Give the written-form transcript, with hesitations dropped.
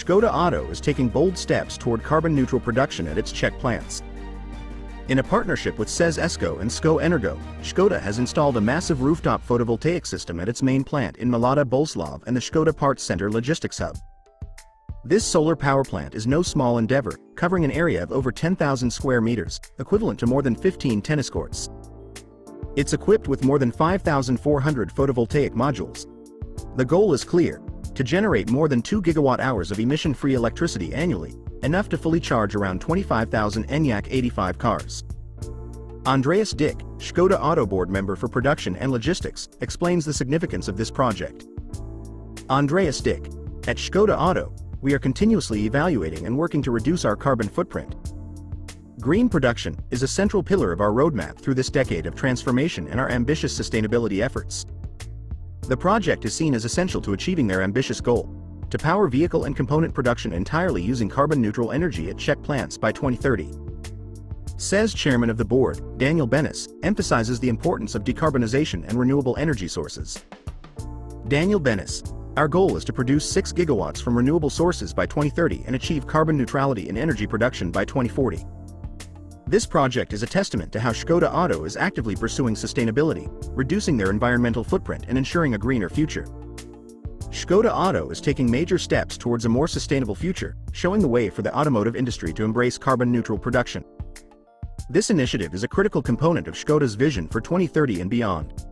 Škoda Auto is taking bold steps toward carbon-neutral production at its Czech plants. In a partnership with ČEZ ESCO and ŠKO-ENERGO, Škoda has installed a massive rooftop photovoltaic system at its main plant in Mladá Boleslav and the Škoda Parts Center logistics hub. This solar power plant is no small endeavor, covering an area of over 10,000 square meters, equivalent to more than 15 tennis courts. It's equipped with more than 5,400 photovoltaic modules. The goal is clear: to generate more than 2 gigawatt-hours of emission-free electricity annually, enough to fully charge around 25,000 Enyaq 85 cars. Andreas Dick, Škoda Auto board member for production and logistics, explains the significance of this project. Andreas Dick: at Škoda Auto, we are continuously evaluating and working to reduce our carbon footprint. Green production is a central pillar of our roadmap through this decade of transformation and our ambitious sustainability efforts. The project is seen as essential to achieving their ambitious goal: to power vehicle and component production entirely using carbon-neutral energy at Czech plants by 2030. ČEZ Chairman of the Board, Daniel Benes, emphasizes the importance of decarbonization and renewable energy sources. Daniel Benes: our goal is to produce 6 gigawatts from renewable sources by 2030 and achieve carbon neutrality in energy production by 2040. This project is a testament to how Škoda Auto is actively pursuing sustainability, reducing their environmental footprint and ensuring a greener future. Škoda Auto is taking major steps towards a more sustainable future, showing the way for the automotive industry to embrace carbon-neutral production. This initiative is a critical component of Škoda's vision for 2030 and beyond.